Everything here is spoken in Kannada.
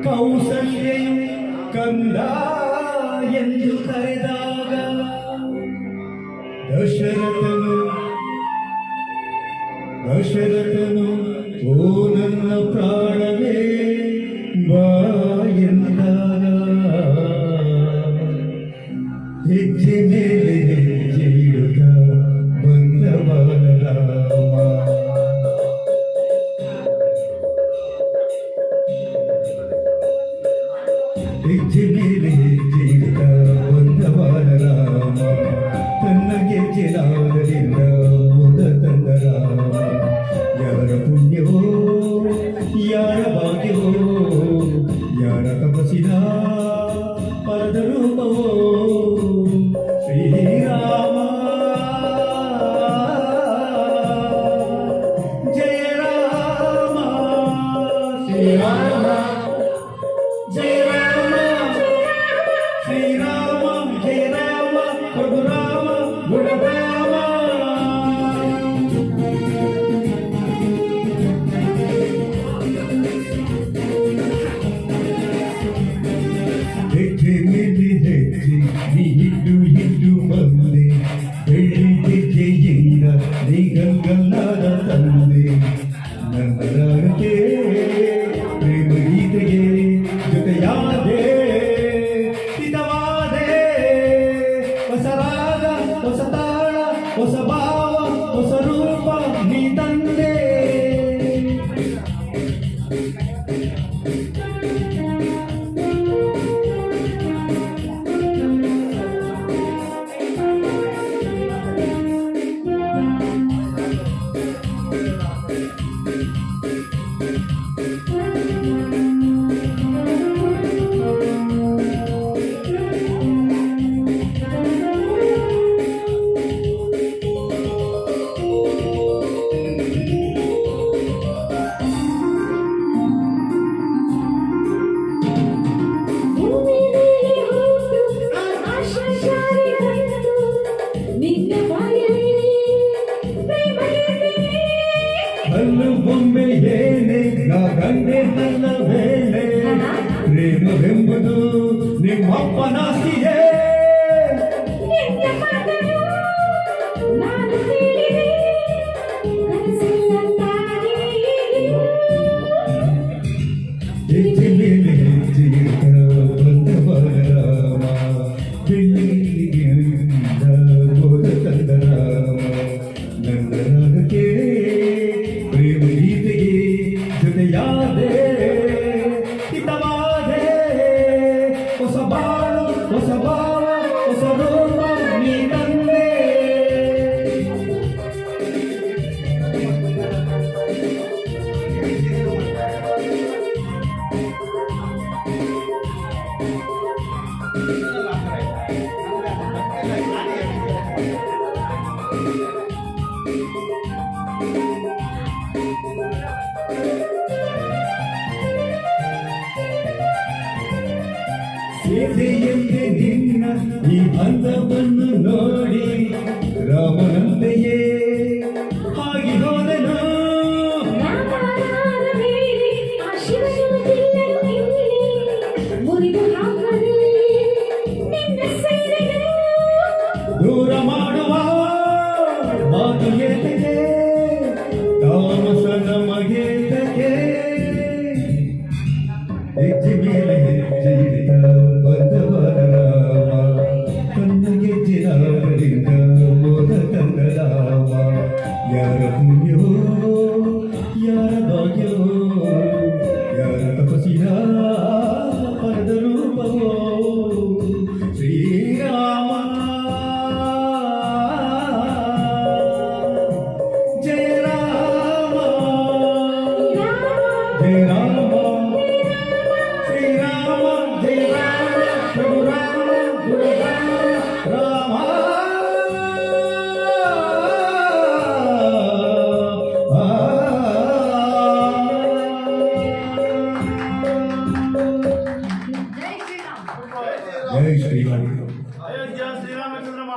ಕೌಸಲ್ಯೆಯು ಕಂದ ಎಂದು ಕರೆದಾಗ ದಶರಥನು ಓ ನನ್ನ ಪ್ರಾಣವೇ ಬಾ ಎಂದಾಗ ಹೆಜ್ಜೆ ಮೇಲೆ ಹೆಜ್ಜೆ ಇಡುತ್ತ ಬಂದ ಬಾಲರಾಮ. ಹೆಜ್ಜೆ ಮೇಲೆ ಹೆಜ್ಜೆ ಇಡುತ್ತ ಬಂದ ಬಾಲರಾಮ. ತನ್ನ ಗೆಜ್ಜೆಲಾಗಲಿಲ್ಲ ಮುದ ತಂದ ರಾಮ. ಯಾರ ಪುಣ್ಯವೋ ಯಾರ ಭಾಗ್ಯವೋ ಯಾರ ತಪಸ್ಸಿನ ಪರದ ರೂಪವೋ ಶ್ರೀರಾಮ. ಜಯ ರಾಮ ಶ್ರೀರಾಮ ಜಯ ರಾಮ ಶ್ರೀರಾಮ ಜಯ ರಾಮ ರಘುರಾಮ ಗುಣರಾಮ. ಹೆಜ್ಜೆ ಮೇಲೆ ಹೆಜ್ಜೆ ನೀ ಹಿಡ್ದು ಬಂದೆ. ಬೆಳ್ಳಿ ಹೆಜ್ಜೆಯಿಂದ ನೀ ಗಂಗಲ್ಲಾದ ತಂದೆ. ನನ್ನ ರಾಗಕ್ಕೆ ಪ್ರೇಮ ಗೀತೆಗೆ ಜೊತೆಯಾದೆ ಹಿತವಾದೆ. ಹೊಸ ರಾಗ ಹೊಸ ತಾಳ ಹೊಸ ಭಾವ ಹೊಸ ರೂಪ ನೀ ತಂದೆ. ಹಲ್ಲು ಬೊಮ್ಮೆ ಏನೆ ನಾ ಗಂಡೆ ನನ್ನ ವೇಳೆ. ಪ್ರೇಮವೆಂಬುದು ನಿಮ್ಮಪ್ಪನಾಸ್ತಿಯೇ. ಹೆಜ್ಜೆ ಮೇಲೆ ಹೆಜ್ಜೆ ಬಂದ ಬಾಲರಾಮ. ಬೆಳ್ಳಿಗೆಯಿಂದ ಹೋದ ತಂದ ರಾಮ. ನನ್ನ ರಾಗಕ್ಕೆ ಪ್ರೇಮ ಗೀತೆಗೆ ಜೊತೆಯಾದೆ ಹಿತವಾದೆ. ಹೊಸ ಬಾಳು ಹೊಸ ಭಾವ ಹೊಸ ರೂಪ ನೀ ತಂದೆ. ಸೀತೆಯಂತೆ ನಿನ್ನ ಈ ಅಂದವನ್ನು ನೋಡಿ ರಾಮನಂತೆಯೇ ಹಾಗೆ ಹೋದನು. ದೂರ ಮಾಡುವ ಮಾತು ಏತಕ್ಕೆ ತಾಮಸ ನಮಗೆ ಹೆಜ್ಜೆ ಮೇಲೆ